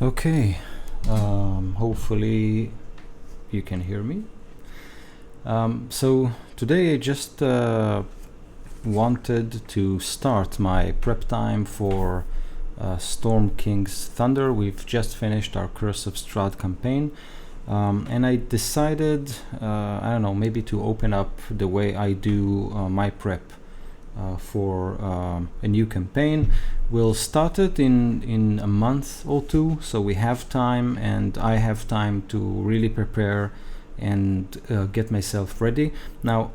Okay, hopefully you can hear me. So today I just wanted to start my prep time for Storm King's Thunder. We've just finished our Curse of Strahd campaign, and I decided, I don't know, maybe to open up the way I do my prep for a new campaign. We'll start it in a month or two, so we have time, and I have time to really prepare and get myself ready. Now,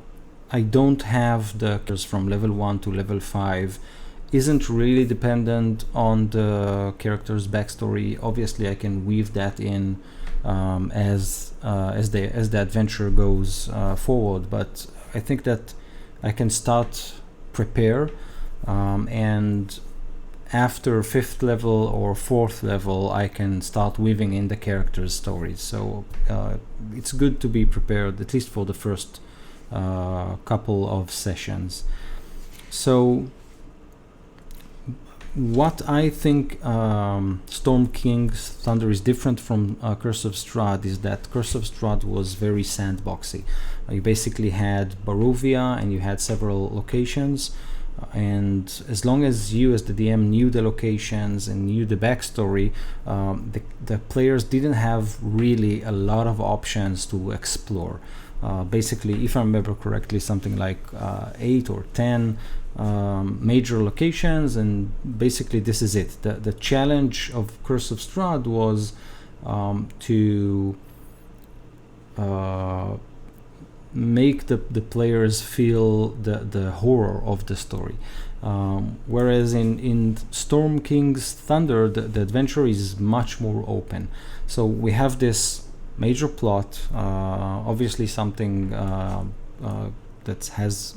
I don't have the characters from level 1 to level 5. Isn't really dependent on the character's backstory. Obviously, I can weave that in as the adventure goes forward, but I think that I can start prepare, and after 5th level or 4th level I can start weaving in the character's stories. So it's good to be prepared, at least for the first couple of sessions. So what I think Storm King's Thunder is different from Curse of Strahd is that Curse of Strahd was very sandboxy. You basically had Barovia and you had several locations, and as long as you as the DM knew the locations and knew the backstory, the players didn't have really a lot of options to explore. Basically, if I remember correctly, something like 8 or 10 major locations, and basically this is it. The challenge of Curse of Strahd was to make the players feel the horror of the story, whereas in Storm King's Thunder the adventure is much more open. So we have this major plot, obviously something that has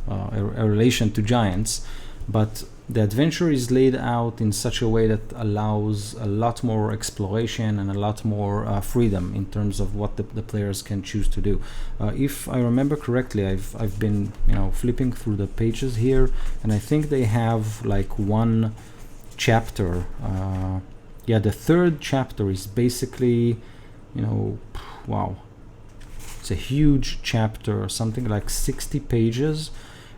a relation to giants, but the adventure is laid out in such a way that allows a lot more exploration and a lot more freedom in terms of what the players can choose to do. If I remember correctly, I've been flipping through the pages here, and I think they have like one chapter. The 3rd chapter is basically, wow, it's a huge chapter, something like 60 pages,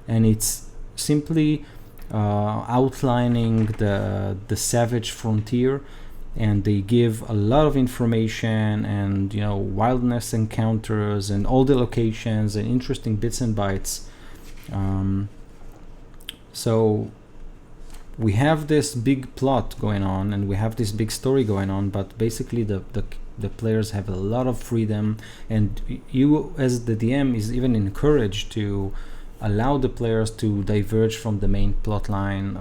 and it's simply outlining the savage frontier, and they give a lot of information and wilderness encounters and all the locations and interesting bits and bytes. So we have this big plot going on and we have this big story going on, but basically the players have a lot of freedom, and you as the DM is even encouraged to allow the players to diverge from the main plot line,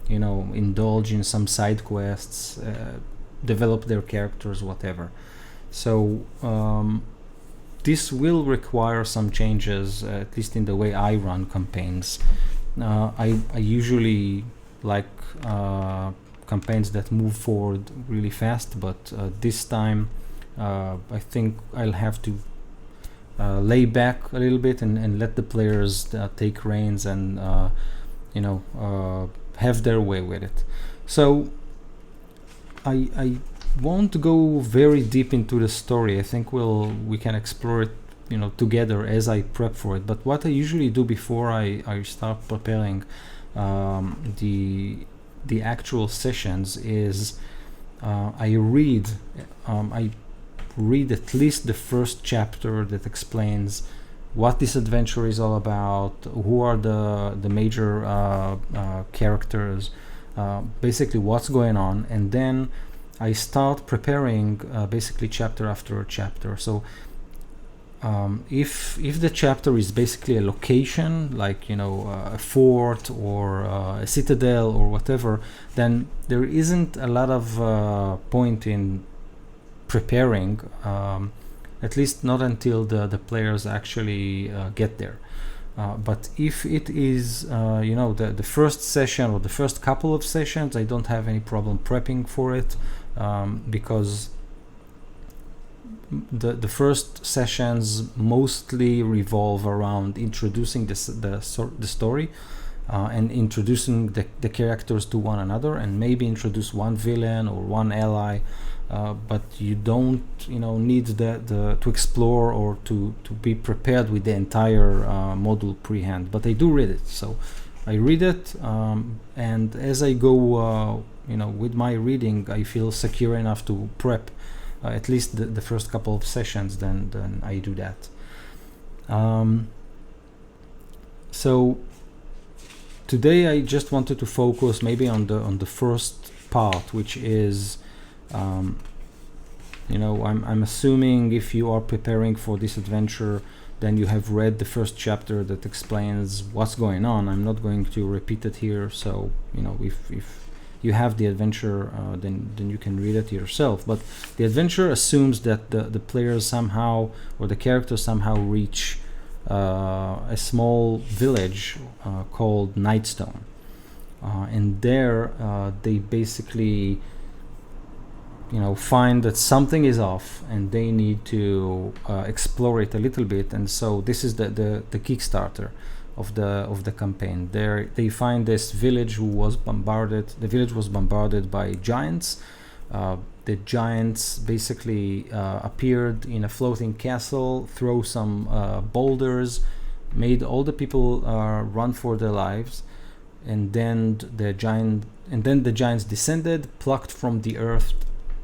indulge in some side quests, develop their characters, whatever. So this will require some changes, at least in the way I run campaigns. I usually like campaigns that move forward really fast, but this time I think I'll have to lay back a little bit and let the players take reins and have their way with it. So I won't go very deep into the story. I think we can explore it together as I prep for it. But what I usually do before I start preparing the actual sessions is I read at least the 1st chapter that explains what this adventure is all about, who are the major characters, basically what's going on, and then I start preparing basically chapter after chapter. So if the chapter is basically a location, like a fort or a citadel or whatever, then there isn't a lot of point in preparing, at least not until the players actually get there. But if it is the first session or the first couple of sessions, I don't have any problem prepping for it, because the first sessions mostly revolve around introducing the story, and introducing the characters to one another, and maybe introduce one villain or one ally, but you don't need to explore or to be prepared with the entire module pre-hand. But I do read it, so I read it, and as I go with my reading, I feel secure enough to prep at least the first couple of sessions. Then I do that. So today I just wanted to focus maybe on the first part, which is I'm assuming if you are preparing for this adventure, then you have read the first chapter that explains what's going on. I'm not going to repeat it here, so if you have the adventure, then you can read it yourself. But the adventure assumes that the players somehow, or the characters somehow, reach a small village called Nightstone, and there they basically find that something is off, and they need to explore it a little bit. And so this is the Kickstarter of the campaign. There they find this village who was bombarded. The village was bombarded by giants. The giants basically appeared in a floating castle, throw some boulders, made all the people run for their lives, and then the giants descended, plucked from the earth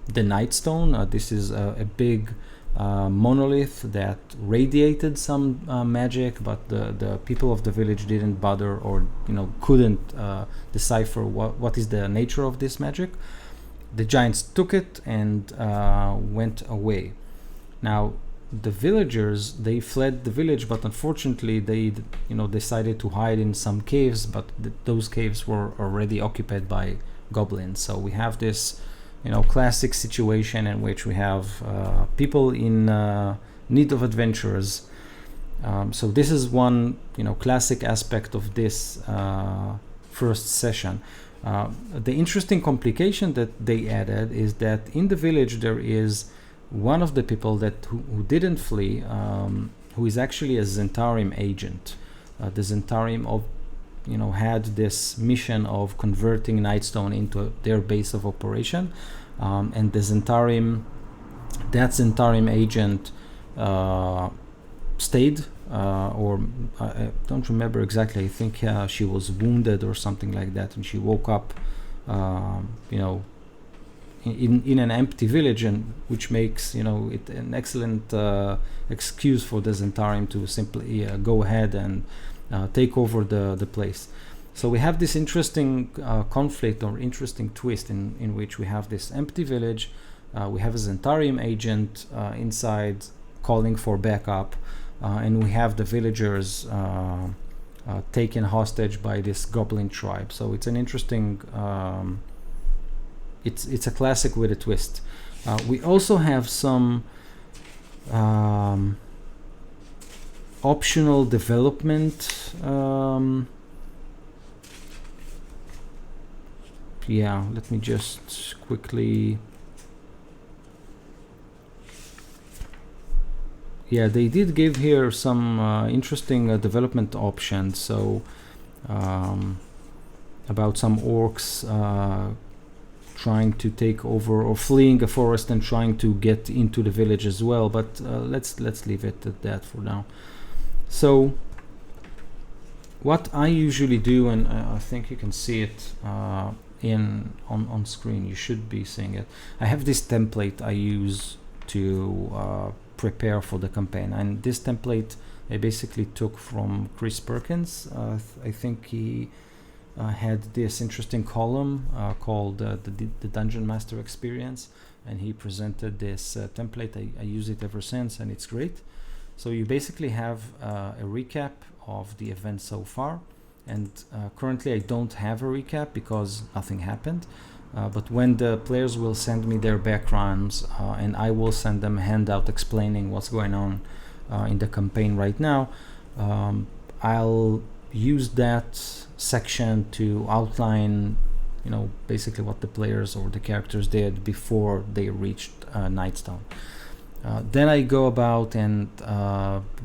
the Nightstone. This is a big monolith that radiated some magic, but the people of the village didn't bother, or couldn't decipher what is the nature of this magic. The giants took it and went away. Now the villagers, they fled the village, but unfortunately they decided to hide in some caves, but those caves were already occupied by goblins. So we have this classic situation in which we have people in need of adventures. So this is one classic aspect of this first session. The interesting complication that they added is that in the village there is one of the people who didn't flee, who is actually a Zentarim agent. The Zentarim had this mission of converting Nightstone into their base of operation, and that Zentarim agent stayed, or I don't remember exactly. I think she was wounded or something like that, and she woke up in an empty village, and which makes it an excellent excuse for the Zentarim to simply go ahead and take over the place. So we have this interesting conflict, or interesting twist, in which we have this empty village, we have a Zentarim agent inside calling for backup, and we have the villagers taken hostage by this goblin tribe. So it's an interesting it's a classic with a twist. We also have some optional development. Let me just quickly. They did give here some interesting development options. So about some orcs trying to take over, or fleeing a forest and trying to get into the village as well. But let's leave it at that for now. So what I usually do, and I think you can see it on screen. You should be seeing it. I have this template I use to prepare for the campaign, and this template I basically took from Chris Perkins. I think he had this interesting column called the Dungeon Master Experience, and he presented this template. I use it ever since, and it's great. So you basically have a recap of the event so far, and currently I don't have a recap because nothing happened, but when the players will send me their backgrounds, and I will send them a handout explaining what's going on in the campaign right now, I'll use that section to outline basically what the players or the characters did before they reached Nightstone. Then I go about and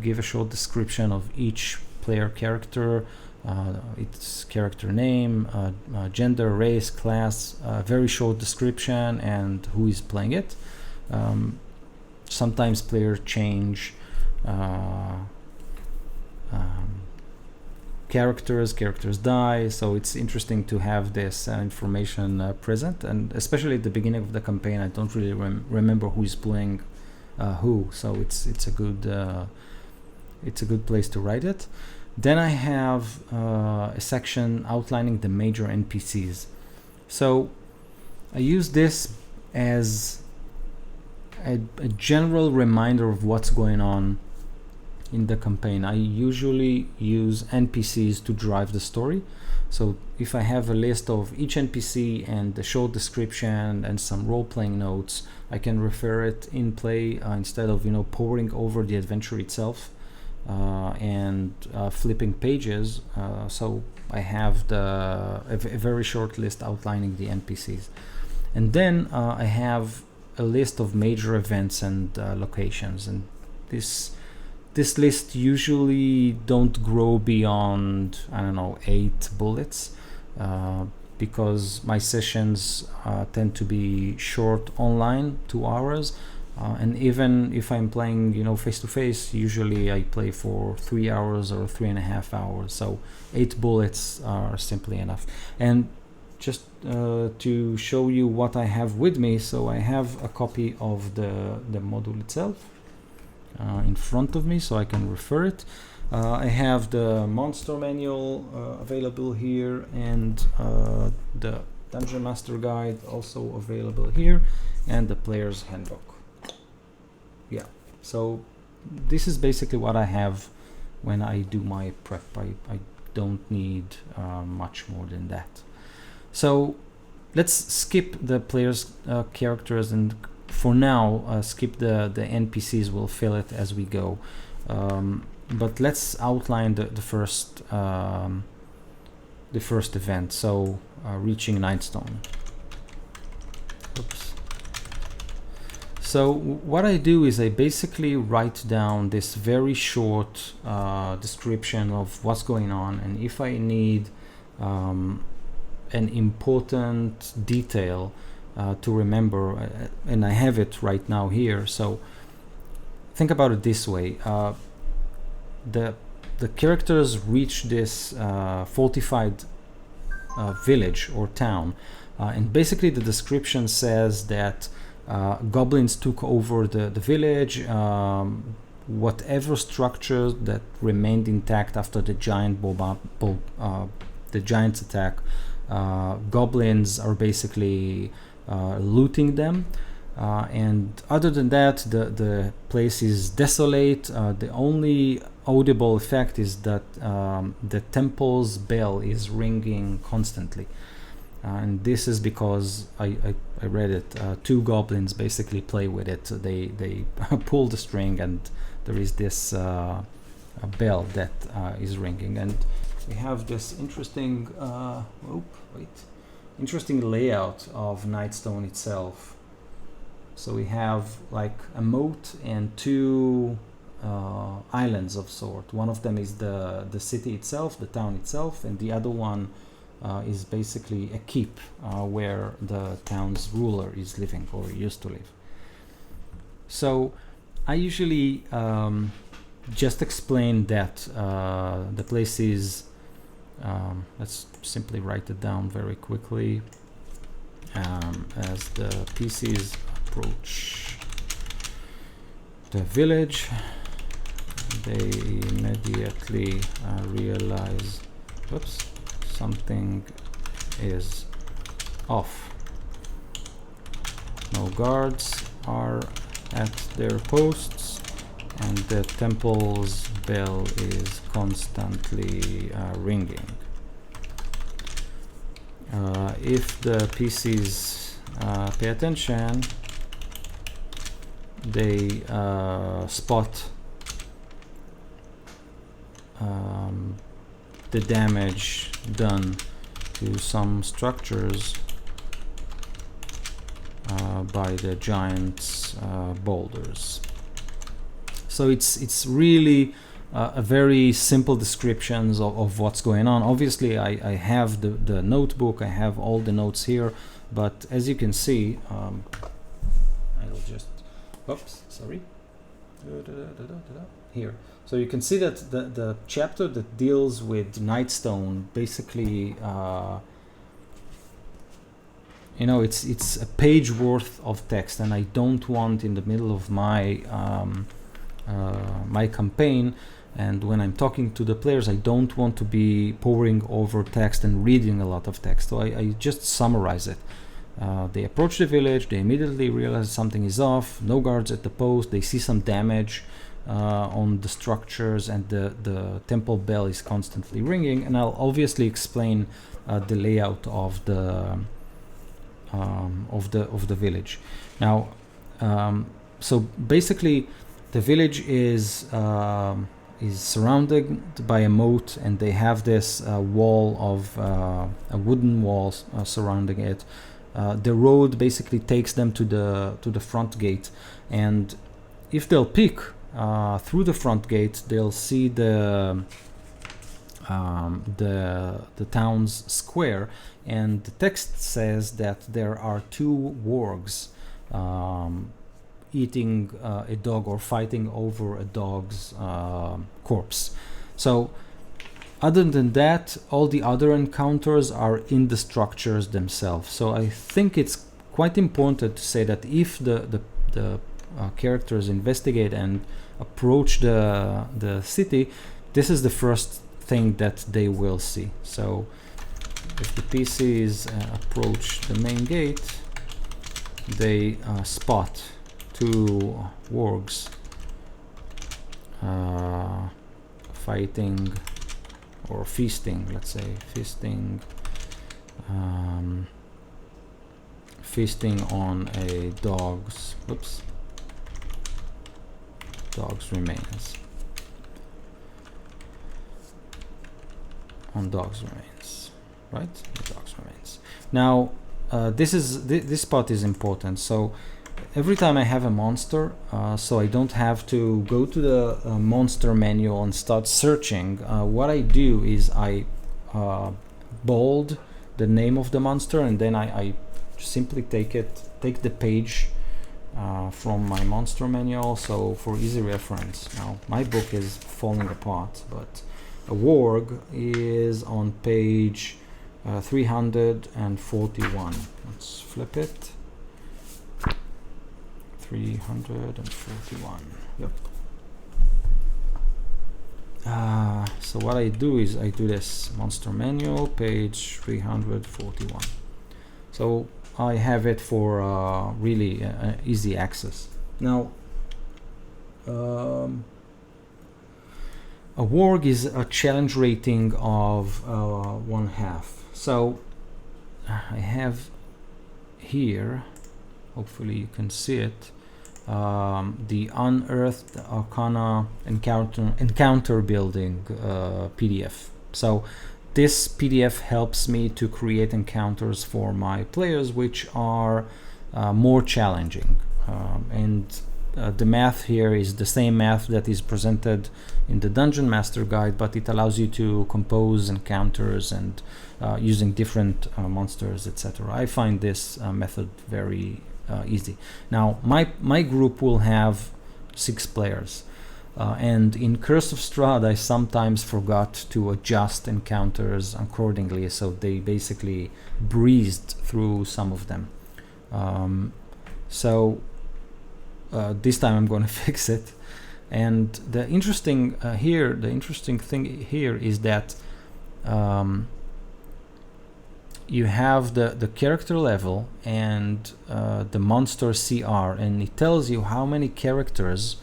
give a short description of each player character, its character name, gender, race, class, very short description, and who is playing it. Sometimes players change characters die, so it's interesting to have this information present, and especially at the beginning of the campaign I don't really remember who is playing who, so it's a good place to write it. Then I have a section outlining the major NPCs. So I use this as a general reminder of what's going on in the campaign. I usually use NPCs to drive the story. So if I have a list of each NPC and a short description and some role-playing notes, I can refer it in play instead of poring over the adventure itself and flipping pages. So I have a very short list outlining the NPCs, and then I have a list of major events and locations, and this list usually don't grow beyond 8 bullets because my sessions tend to be short online, 2 hours, and even if I'm playing face to face, usually I play for 3 hours or 3.5 hours, so 8 bullets are simply enough. And just to show you what I have with me, so I have a copy of the module itself in front of me, so I can refer it. I have the monster manual available here, and the Dungeon Master Guide also available here, and the Player's Handbook. Yeah, so this is basically what I have when I do my prep. I don't need much more than that. So let's skip the player's characters, and for now skip the NPCs. We'll fill it as we go, but let's outline the first event. So reaching Nightstone. Oops. So what I do is I basically write down this very short description of what's going on, and if I need an important detail to remember, and I have it right now here. So think about it this way: the characters reach this fortified village or town, and basically the description says that goblins took over the village. Whatever structure that remained intact after the giant's attack, goblins are basically looting them, and other than that the place is desolate. The only audible effect is that the temple's bell is ringing constantly, and this is because I read it. 2 goblins basically play with it. They pull the string, and there is this bell that is ringing. And we have this interesting layout of Nightstone itself. So we have like a moat and 2 islands of sort. One of them is the city itself, the town itself, and the other one is basically a keep where the town's ruler is living or used to live. So I usually just explain that the place is let's simply write it down very quickly. As the PCs approach the village, they immediately realize something is off. No guards are at their posts, and the temple's bell is constantly ringing. If the PCs pay attention, they spot the damage done to some structures by the giant's boulders. So it's really a very simple descriptions of what's going on. Obviously, I have the notebook, I have all the notes here, but as you can see, I'll just, oops, sorry, here. So you can see that the chapter that deals with Nightstone basically, it's a page worth of text, and I don't want in the middle of my my campaign, and when I'm talking to the players, I don't want to be pouring over text and reading a lot of text. So I just summarize it. They approach the village, they immediately realize something is off, no guards at the post, they see some damage on the structures, and the temple bell is constantly ringing, and I'll obviously explain the layout of the village. Now, so basically the village is surrounded by a moat, and they have this wall of a wooden wall surrounding it. The road basically takes them to the front gate, and if they'll peek through the front gate, they'll see the town's square, and the text says that there are two wargs eating a dog or fighting over a dog's corpse. So other than that, all the other encounters are in the structures themselves. So I think it's quite important to say that if the characters investigate and approach the city, this is the first thing that they will see. So if the PCs approach the main gate, they spot two wargs fighting or feasting, let's say feasting on a dog's remains. On dog's remains, right? The dog's remains. Now, this part is important. So every time I have a monster, so I don't have to go to the monster manual and start searching, what I do is I bold the name of the monster, and then I simply take the page from my monster manual, so for easy reference. Now my book is falling apart, but a warg is on page 341. Let's flip it. 341. Yep. So what I do is I do this monster manual, page 341. So I have it for really easy access. Now, a warg is a challenge rating of 1/2. So I have here, hopefully you can see it, the Unearthed Arcana encounter building PDF. So this PDF helps me to create encounters for my players which are more challenging, and the math here is the same math that is presented in the Dungeon Master Guide, but it allows you to compose encounters and using different monsters, etc. I find this method very easy. Now my group will have 6 players, and in Curse of Strahd I sometimes forgot to adjust encounters accordingly, so they basically breezed through some of them. This time I'm going to fix it. And the interesting thing here is that you have the character level and the monster CR, and it tells you how many characters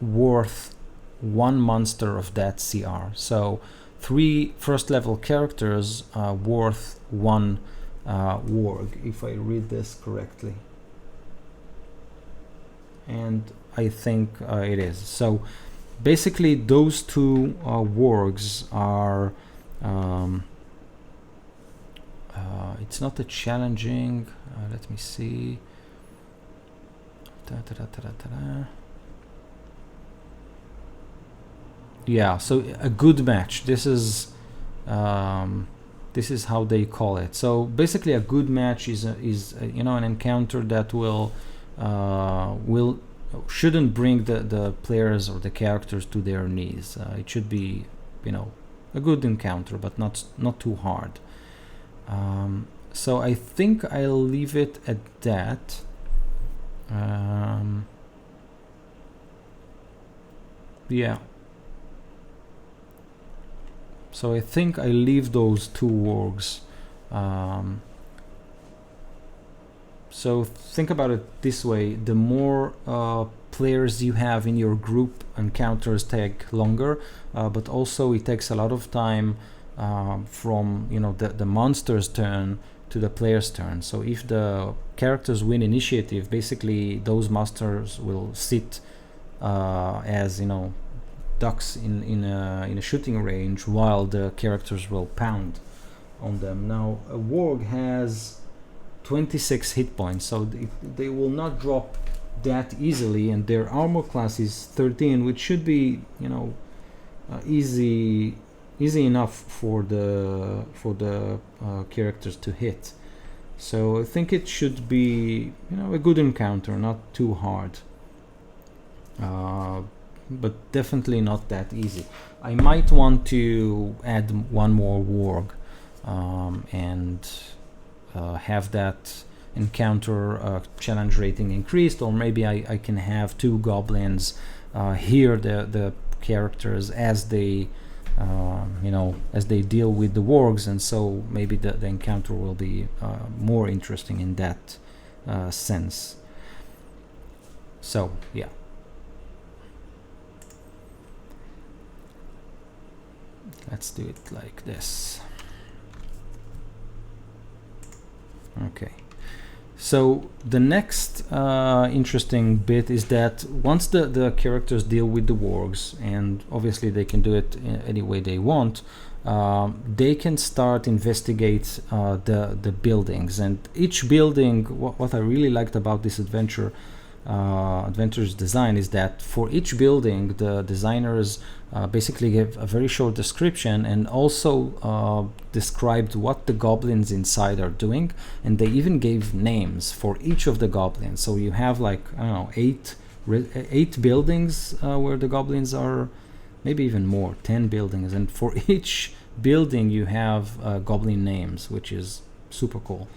worth one monster of that CR. So 3 first level characters worth 1 warg, if I read this correctly. And I think it is. So basically those 2 wargs are it's not a challenging, let me see, Yeah, so a good match. This is how they call it. So basically, a good match is an encounter that will shouldn't bring the players or the characters to their knees. It should be, a good encounter, but not too hard. So I think I'll leave it at that. Yeah. So I think I leave those two wargs. So think about it this way: the more players you have in your group, encounters take longer, but also it takes a lot of time from the monster's turn to the player's turn. So if the characters win initiative, basically those monsters will sit as ducks in a shooting range, while the characters will pound on them. Now a warg has 26 hit points, so they will not drop that easily, and their armor class is 13, which should be easy enough for the characters to hit. So I think it should be a good encounter, not too hard, but definitely not that easy. I might want to add one more warg and have that encounter challenge rating increased, or maybe I can have two goblins hear the characters as they as they deal with the wargs, and so maybe the encounter will be more interesting in that sense. So yeah. Let's do it like this. Okay. So the next interesting bit is that once the characters deal with the wargs, and obviously they can do it any way they want, they can start investigate the buildings. And each building, what I really liked about this adventure's design is that for each building the designers basically gave a very short description, and also described what the goblins inside are doing, and they even gave names for each of the goblins. So you have eight buildings where the goblins are, maybe even more, 10 buildings, and for each building you have goblin names, which is super cool.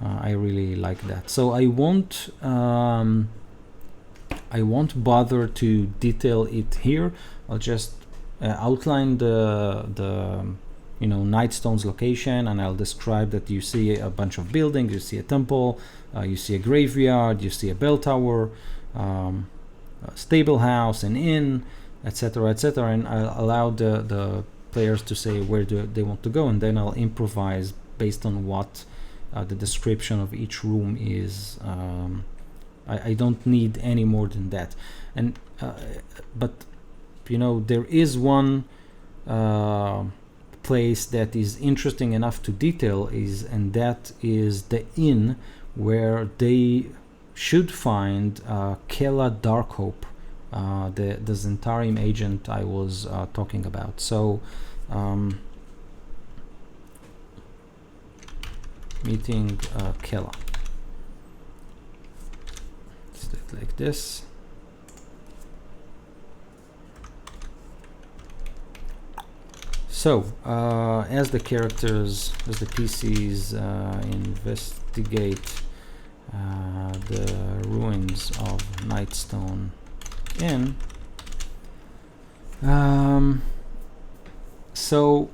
I really like that. So I won't bother to detail it here. I'll just outline the Nightstone's location, and I'll describe that you see a bunch of buildings, you see a temple, you see a graveyard, you see a bell tower, a stable house, an inn, etc., etc., and I'll allow the players to say where they want to go, and then I'll improvise based on what the description of each room is. I don't need any more than that, and but there is one place that is interesting enough to detail, and that is the inn where they should find Kela Darkhope, the Zentarim agent I was talking about. So meeting Kela. Like this. So as the PCs investigate the ruins of Nightstone Inn, so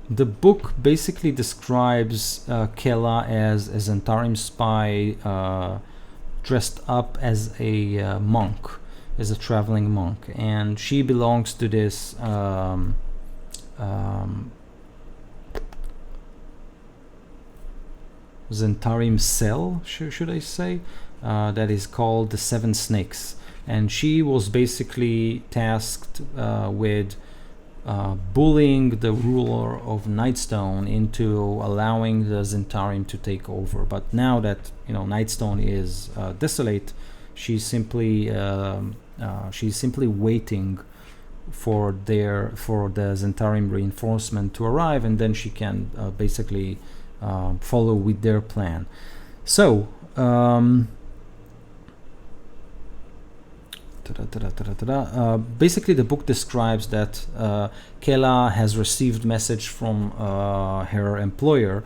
the book basically describes Kela as a Zentarim spy, dressed up as a monk, as a traveling monk, and she belongs to this Zentarim cell, should I say, that is called the Seven Snakes, and she was basically tasked with bullying the ruler of Nightstone into allowing the Zentarim to take over. But now that Nightstone is desolate, she's simply waiting for the Zentarim reinforcement to arrive, and then she can basically follow with their plan. So basically the book describes that Kela has received message from her employer,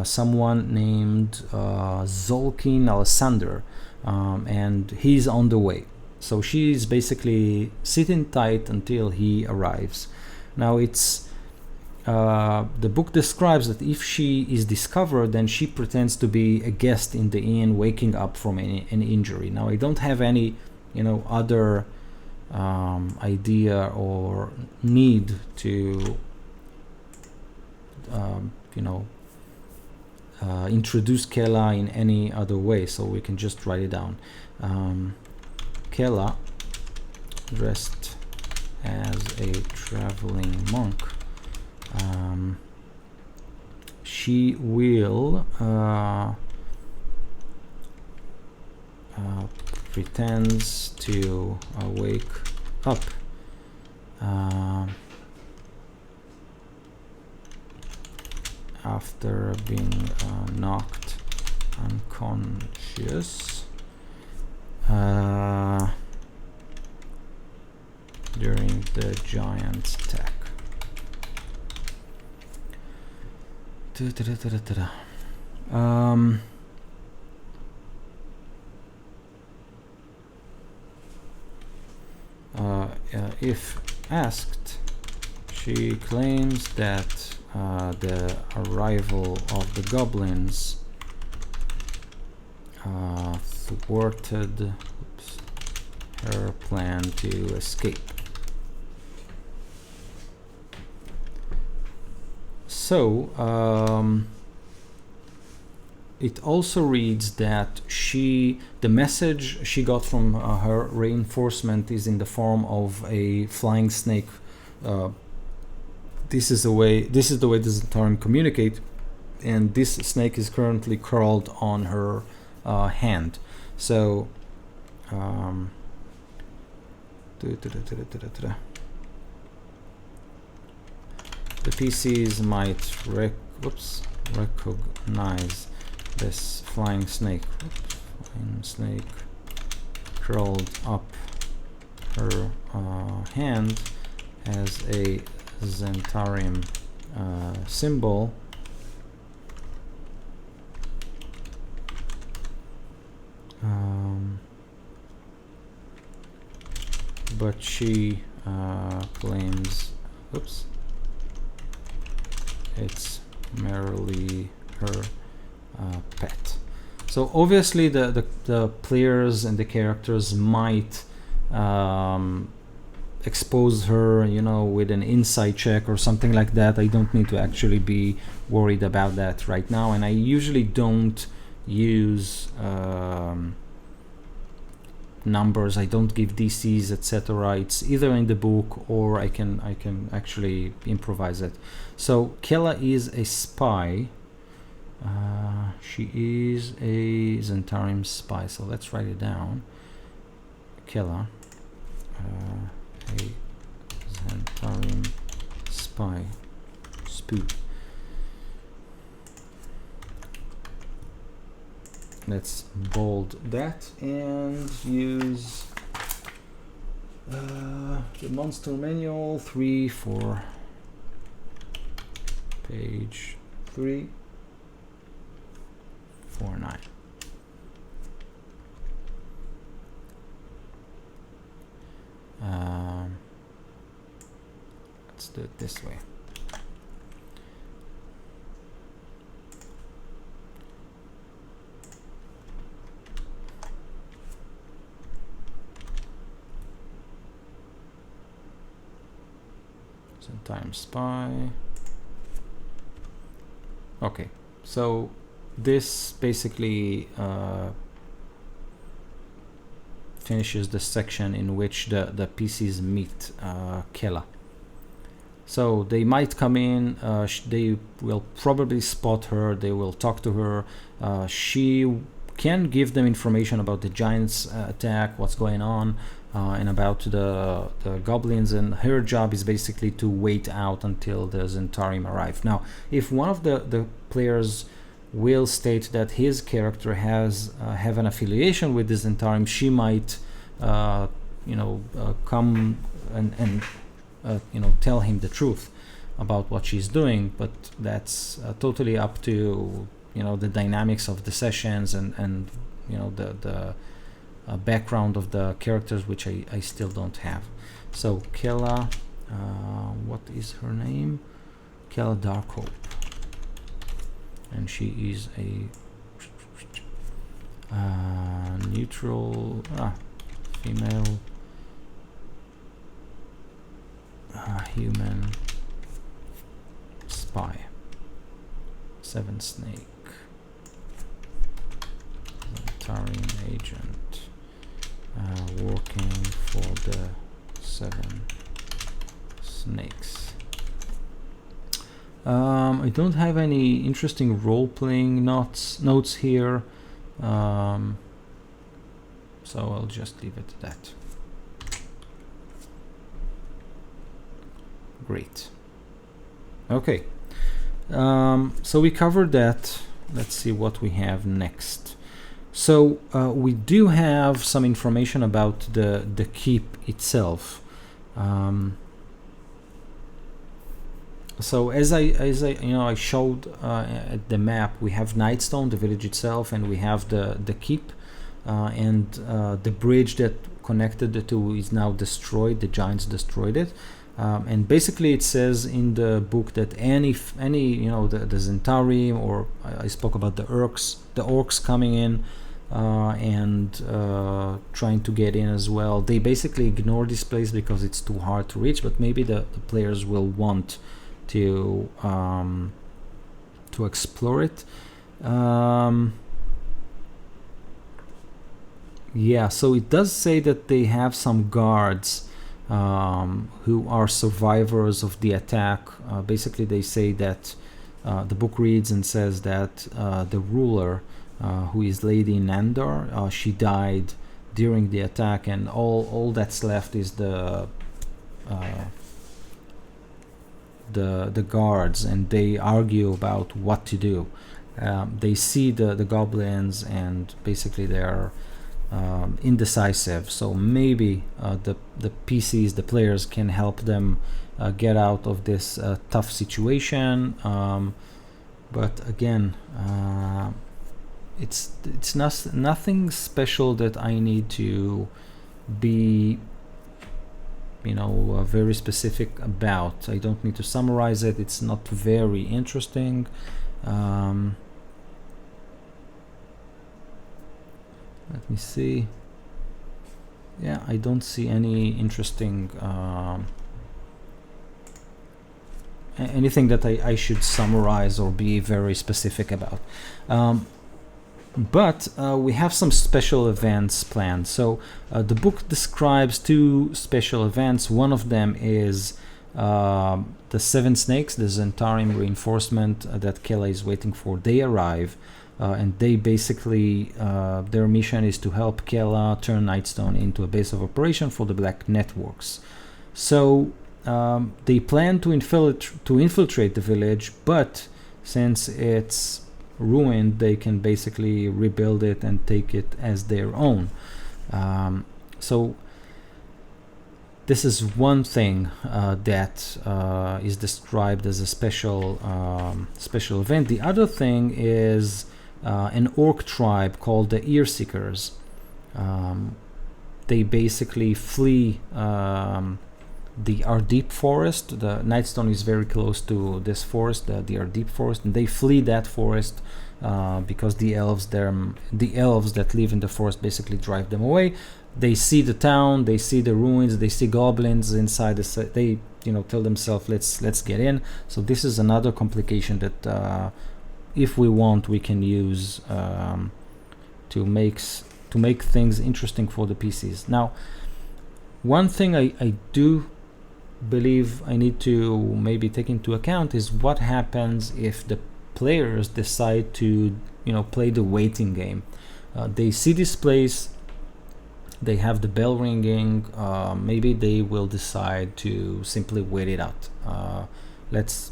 someone named Zolkin Alessander, and he's on the way. So she's basically sitting tight until he arrives. Now it's the book describes that if she is discovered, then she pretends to be a guest in the inn, waking up from an injury. Now I don't have any other idea or need to introduce Kela in any other way, so we can just write it down. Kela, dressed as a traveling monk, she will pretends to wake up after being knocked unconscious during the giant's attack. If asked, she claims that the arrival of the goblins thwarted her plan to escape. So it also reads that the message she got from her reinforcement is in the form of a flying snake. This is the way the Zentarim communicate, and this snake is currently curled on her hand. So the PCs might recognize this flying snake. Flying snake curled up her hand as a Zentarim symbol. But she claims it's merely her pet. So obviously the players and the characters might expose her, with an insight check or something like that. I don't need to actually be worried about that right now, and I usually don't use numbers. I don't give DCs, etc. It's either in the book or I can actually improvise it. So Kela is a spy. She is a Zentarim spy. So let's write it down. Kela, a Zentarim spy. Spoo. Let's bold that and use the monster manual 3 for page 349. Let's do it this way. Times spy. Okay, so this basically finishes the section in which the PCs meet Kela. So they might come in, they will probably spot her, they will talk to her. She can give them information about the giant's attack, what's going on. and about the goblins, and her job is basically to wait out until the Zentarim arrive. Now, if one of the players will state that his character has have an affiliation with the Zentarim, she might come and tell him the truth about what she's doing, but that's totally up to the dynamics of the sessions and the background of the characters, which I still don't have. So Kella, what is her name? Kella Darkhope, and she is a neutral female human spy, 7 snake, Zentarian agent, working for the 7 snakes. I don't have any interesting role-playing notes here, so I'll just leave it at that. Great. Okay, so we covered that. Let's see what we have next. So we do have some information about the keep itself. So as I showed at the map, we have Nightstone, the village itself, and we have the keep, and the bridge that connected the two is now destroyed. The giants destroyed it. And basically it says in the book that any the Zentarim, or I spoke about the orcs coming in and trying to get in as well, they basically ignore this place because it's too hard to reach, but maybe the players will want to explore it. Yeah, so it does say that they have some guards who are survivors of the attack. Basically they say that the book reads and says that the ruler, who is Lady Nandor, she died during the attack, and all that's left is the guards, and they argue about what to do. They see the goblins, and basically they are indecisive, so maybe the PCs, the players, can help them get out of this tough situation, but again, it's nothing special that I need to be very specific about. I don't need to summarize it. It's not very interesting. Let me see. Yeah, I don't see any interesting anything that I should summarize or be very specific about. But we have some special events planned. So the book describes 2 special events. One of them is the 7 snakes, the Zentarim reinforcement that Kella is waiting for. They arrive. And they basically, their mission is to help Kella turn Nightstone into a base of operation for the Black Networks. So they plan to infiltrate the village, but since it's ruined, they can basically rebuild it and take it as their own. So this is one thing that is described as a special event. The other thing is an orc tribe called the Earseekers. They basically flee the Ardeep forest. The Nightstone is very close to this forest, the Ardeep forest, and they flee that forest because the elves that live in the forest basically drive them away. They see the town, they see the ruins, they see goblins inside they tell themselves, let's get in. So this is another complication that if we want, we can use to make things interesting for the PCs. Now, one thing I do believe I need to maybe take into account is what happens if the players decide to play the waiting game. They see this place, they have the bell ringing, maybe they will decide to simply wait it out. Let's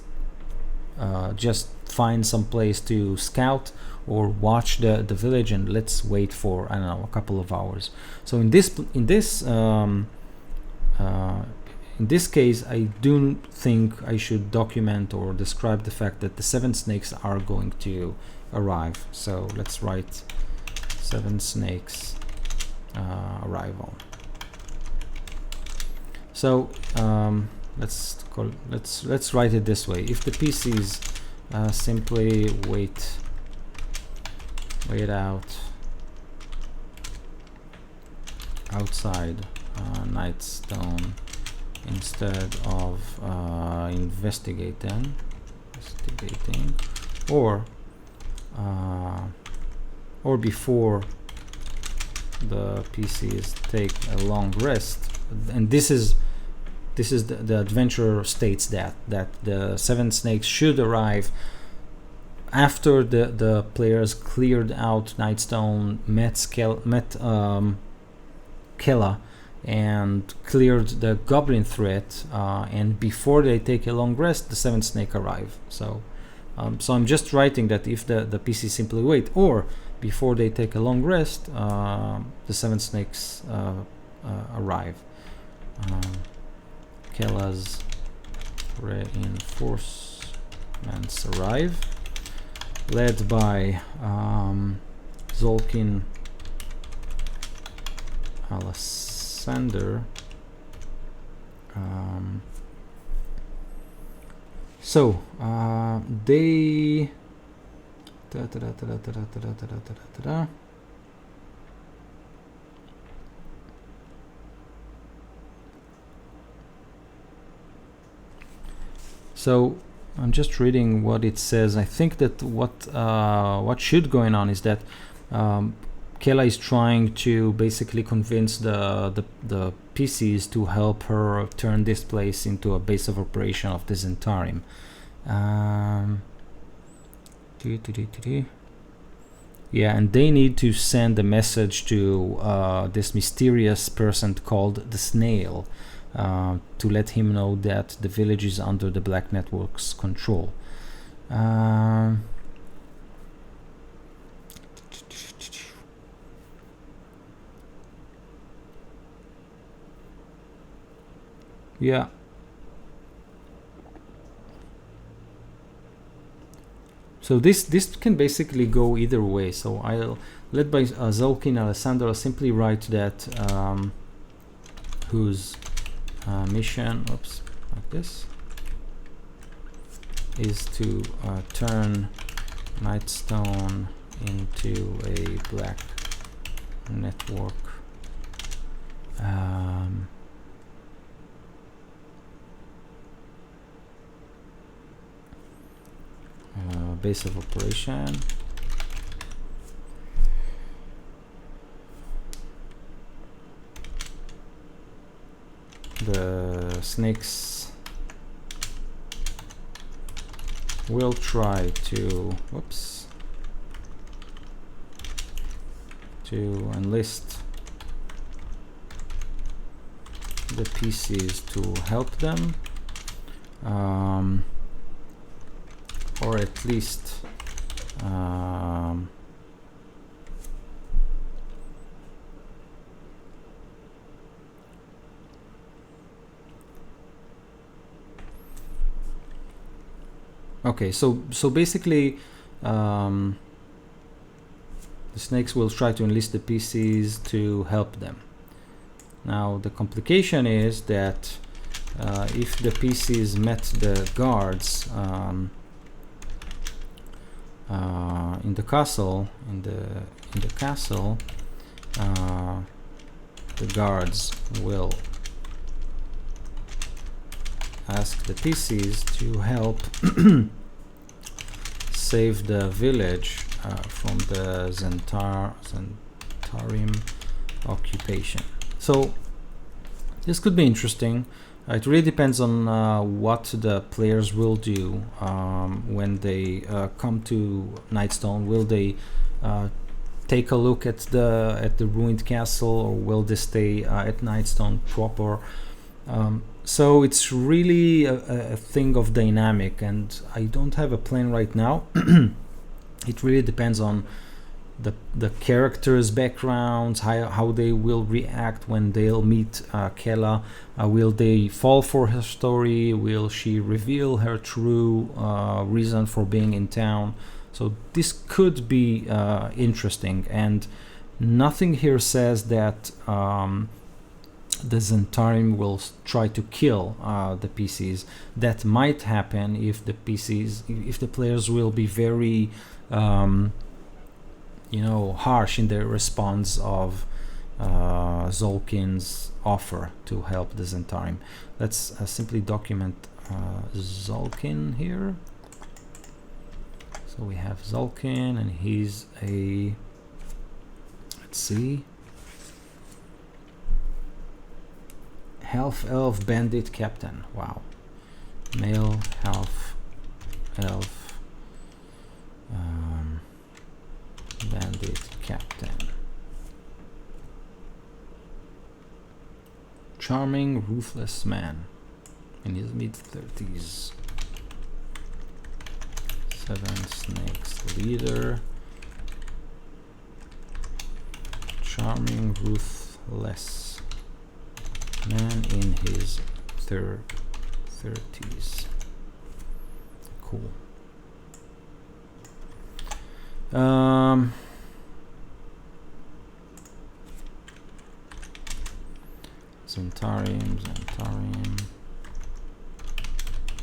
just find some place to scout or watch the village, and let's wait for, I don't know, a couple of hours. So in this case, I do think I should document or describe the fact that the 7 snakes are going to arrive. So let's write 7 snakes arrival. So let's write it this way. If the PCs simply wait out outside Nightstone instead of investigating, or before the PCs take a long rest, and this is the adventure states that the 7 snakes should arrive after the players cleared out Nightstone, met Kella, and cleared the goblin threat, and before they take a long rest, the 7 snake arrive. So I'm just writing that if the PC simply wait, or before they take a long rest, the 7 snakes arrive. Kella's reinforcements arrive, led by Zolkin Alessander. They So I'm just reading what it says. I think that what should going on is that Kella is trying to basically convince the PCs to help her turn this place into a base of operation of the Zentarim. Yeah, and they need to send a message to this mysterious person called the Snail, to let him know that the village is under the Black Network's control. Yeah. So this can basically go either way. So I'll, led by Zolkin Alessandro, simply write that whose mission, like this, is to turn Nightstone into a Black Network base of operation. The snakes will try to enlist the PCs to help them, or at least okay, so basically the snakes will try to enlist the PCs to help them. Now the complication is that if the PCs met the guards in the castle, the guards will ask the PCs to help save the village from the Zentarim occupation. So this could be interesting. It really depends on what the players will do when they come to Nightstone. Will they take a look at the ruined castle, or will they stay at Nightstone proper? So it's really a thing of dynamic, and I don't have a plan right now. It really depends on the characters' backgrounds, how they will react when they'll meet Kella. Will they fall for her story? Will she reveal her true reason for being in town? So this could be interesting, and nothing here says that the Zentarim will try to kill the PCs. That might happen if the players will be very harsh in their response of Zolkin's offer to help the Zentarim. Let's simply document Zolkin here. So we have Zolkin, and he's a, let's see, half-elf bandit captain. Wow. Male half-elf bandit captain. Charming, ruthless man in his mid-30s. Seven Snakes leader. Charming, ruthless man in his 30s. Cool. Zentarim,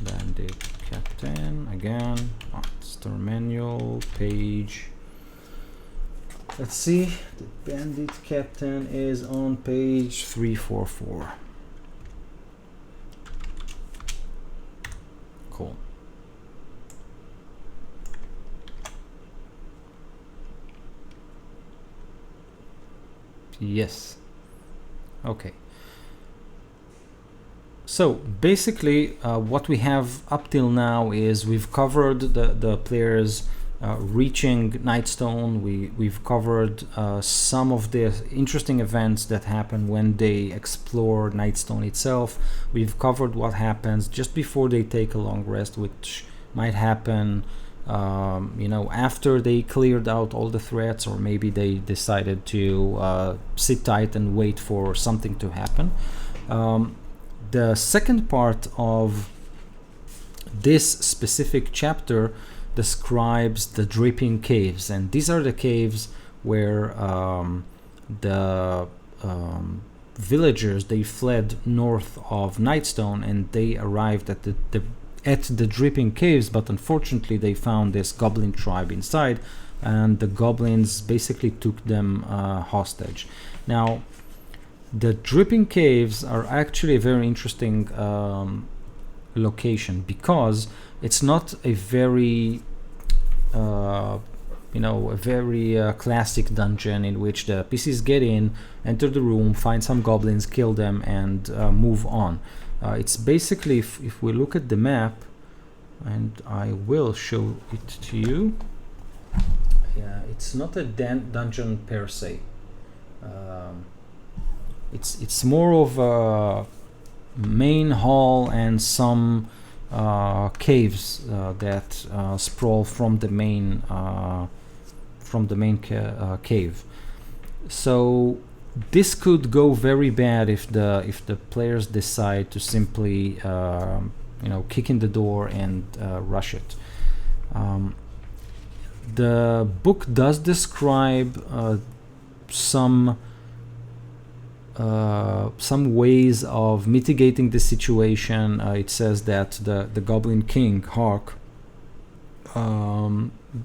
bandit captain again. Monster manual page. Let's see. The bandit captain is on page 344. Cool. Yes. Okay. So basically what we have up till now is we've covered the players reaching Nightstone. We've covered some of the interesting events that happen when they explore Nightstone itself. We've covered what happens just before they take a long rest, which might happen after they cleared out all the threats, or maybe they decided to sit tight and wait for something to happen. The second part of this specific chapter describes the dripping caves, and these are the caves where the villagers, they fled north of Nightstone, and they arrived at the dripping caves, but unfortunately they found this goblin tribe inside, and the goblins basically took them hostage. Now, the dripping caves are actually a very interesting location, because it's not a very classic dungeon in which the PCs get in, enter the room, find some goblins, kill them, and move on. It's basically, if we look at the map, and I will show it to you, it's not a dungeon per se. It's more of a main hall and some caves that sprawl from the main cave. So this could go very bad if the players decide to simply kick in the door and rush it. The book does describe some ways of mitigating the situation. It says that the Goblin King, Hark,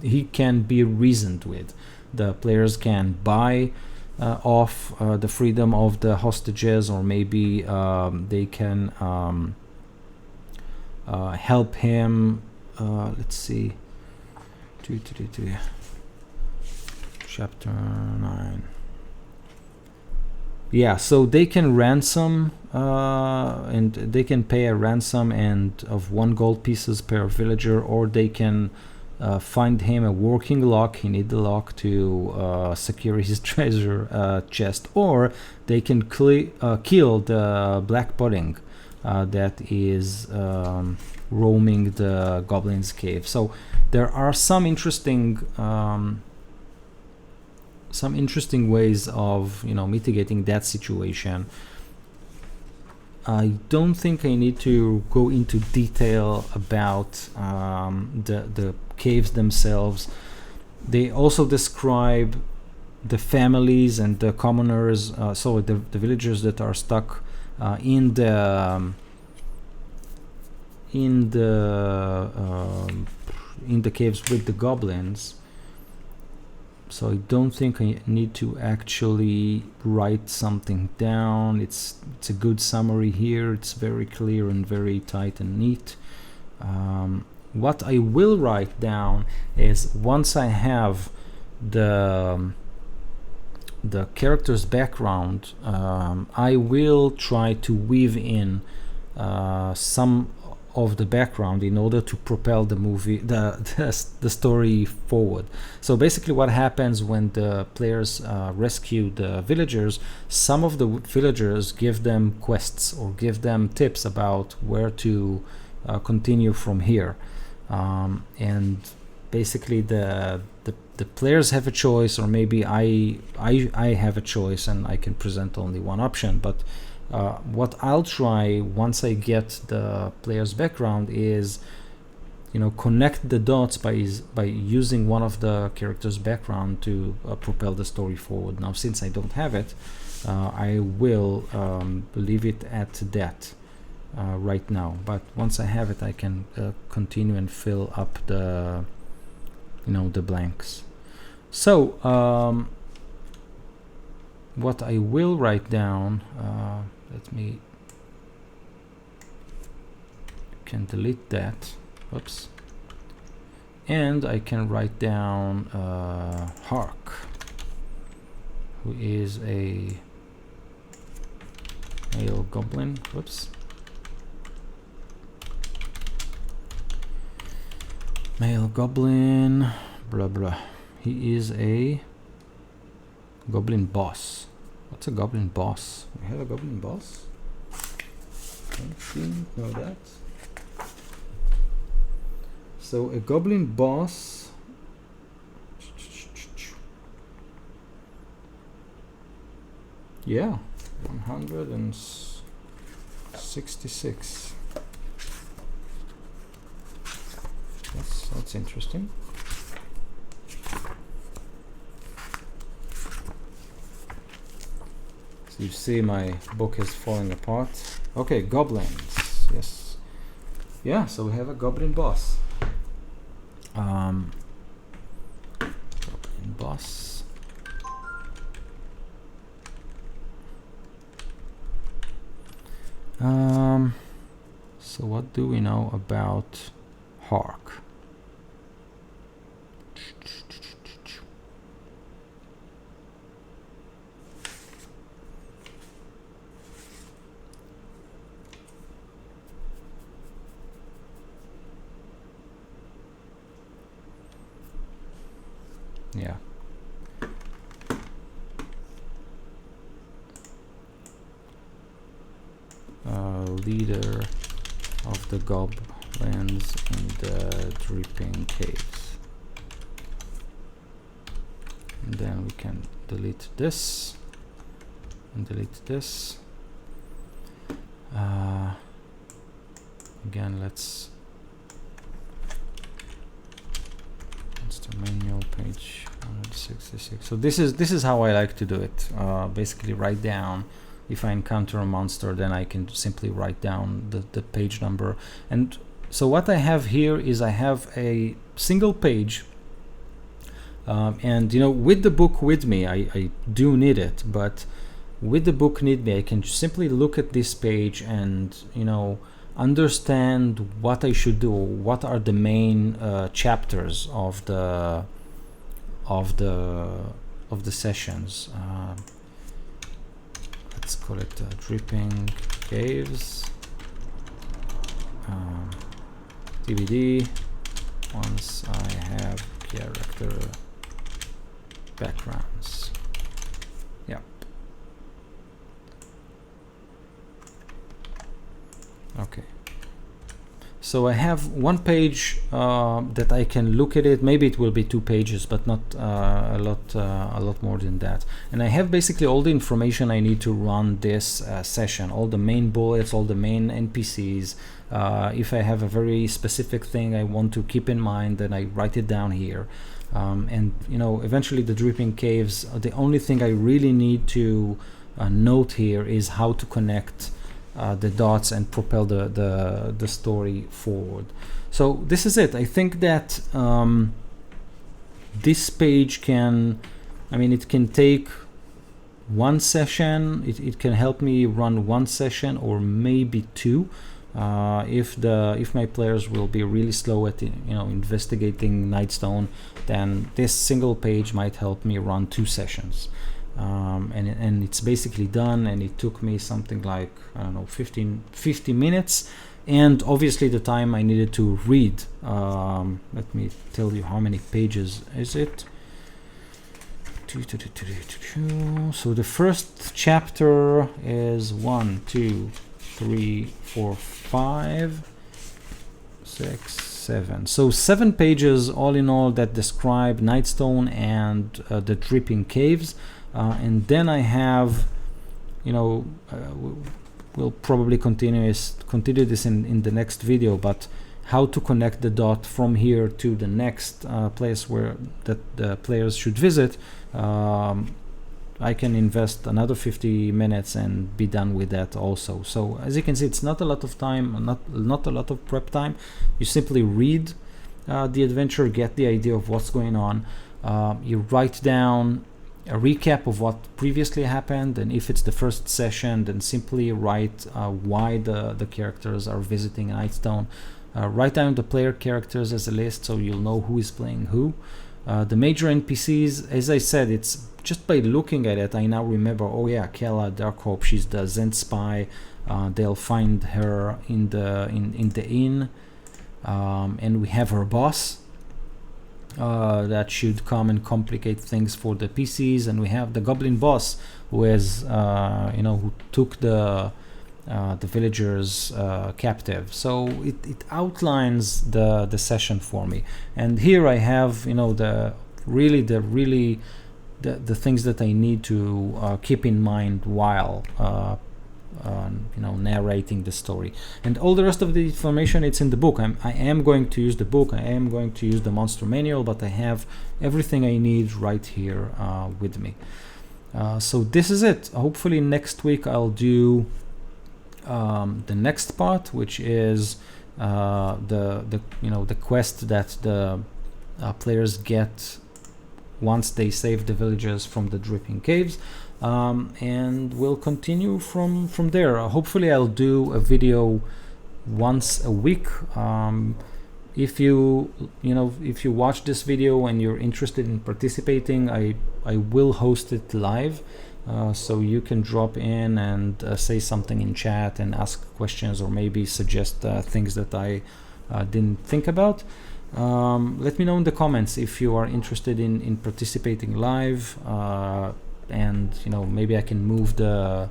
he can be reasoned with. The players can buy off the freedom of the hostages, or maybe they can help him. Let's see. Chapter 9. Yeah, so they can ransom and they can pay a ransom and of 1 gold pieces per villager, or they can find him a working lock. He need the lock to secure his treasure chest, or they can kill the black pudding that is roaming the goblin's cave. So there are some interesting ways of mitigating that situation. I don't think I need to go into detail about the caves themselves. They also describe the families and the commoners, so the villagers that are stuck in the caves with the goblins. So I don't think I need to actually write something down. It's a good summary here. It's very clear and very tight and neat. What I will write down is, once I have the character's background, I will try to weave in some of the background in order to propel the movie, the story forward. So basically what happens when the players rescue the villagers, some of the villagers give them quests or give them tips about where to continue from here, and basically the players have a choice, or maybe I have a choice and I can present only one option. But what I'll try once I get the player's background is, connect the dots by using one of the character's background to propel the story forward. Now, since I don't have it, I will leave it at that right now. But once I have it, I can continue and fill up the blanks. So what I will write down, let me can delete that, oops, and I can write down Hark, who is a male goblin, whoops, male goblin, blah blah. He is a goblin boss. What's a goblin boss? We have a goblin boss? I didn't know that. So a goblin boss, yeah, 166. That's interesting. So you see my book is falling apart. Okay, goblins. Yes. Yeah, so we have a goblin boss. Goblin boss. So what do we know about Hark? Yeah. Leader of the goblins in the dripping caves. And then we can delete this and delete this. Again, let's the manual page 166. So this is how I like to do it. Basically write down, if I encounter a monster, then I can simply write down the page number. And so what I have here is I have a single page, and with the book with me, I do need it, but with the book need me, I can simply look at this page and understand what I should do, what are the main chapters of the sessions. Let's call it Dripping Caves, DVD, once I have character backgrounds. Yeah. Okay. So I have one page that I can look at it. Maybe it will be 2 pages, but not a lot more than that. And I have basically all the information I need to run this session, all the main bullets, all the main NPCs. If I have a very specific thing I want to keep in mind, then I write it down here. And eventually the dripping caves. The only thing I really need to note here is how to connect the dots and propel the story forward. So this is it. I think that this page can, it can take one session. It can help me run one session or maybe 2. If my players will be really slow at investigating Nightstone, then this single page might help me run 2 sessions. And it's basically done, and it took me something like 50 minutes, and obviously the time I needed to read. Let me tell you how many pages is it. So the first chapter is 1, 2, 3, 4, 5, 6, 7. So 7 pages all in all that describe Nightstone and the dripping caves. And then I have, we'll probably continue this in the next video, but how to connect the dot from here to the next place where the players should visit. I can invest another 50 minutes and be done with that also. So as you can see, it's not a lot of time, not a lot of prep time. You simply read the adventure, get the idea of what's going on. You write down a recap of what previously happened, and if it's the first session, then simply write why the characters are visiting Nightstone. Write down the player characters as a list so you'll know who is playing who. The major NPCs, as I said, it's just by looking at it I now remember, oh yeah, Kella Darkhope, she's the Zen spy. They'll find her in the inn, and we have her boss that should come and complicate things for the PCs, and we have the goblin boss who is who took the villagers captive. So it outlines the session for me, and here I have the things that I need to keep in mind while narrating the story. And all the rest of the information, it's in the book. I am going to use the book, I am going to use the monster manual, but I have everything I need right here with me. So this is it. Hopefully next week I'll do the next part, which is the quest that the players get once they save the villagers from the dripping caves, and we'll continue from there. Hopefully I'll do a video once a week. If you watch this video and you're interested in participating, I will host it live, so you can drop in and say something in chat and ask questions, or maybe suggest things that I didn't think about. Let me know in the comments if you are interested in participating live, and maybe I can move the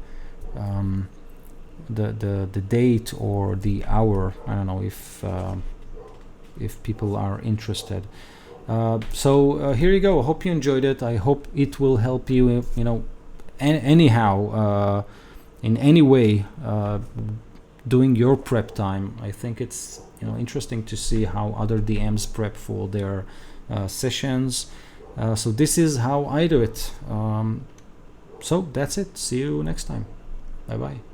date or the hour. I don't know if people are interested. So here you go. I hope you enjoyed it. I hope it will help you, anyhow, in any way, doing your prep time. I think it's interesting to see how other DMs prep for their sessions. So this is how I do it. So that's it. See you next time. Bye bye.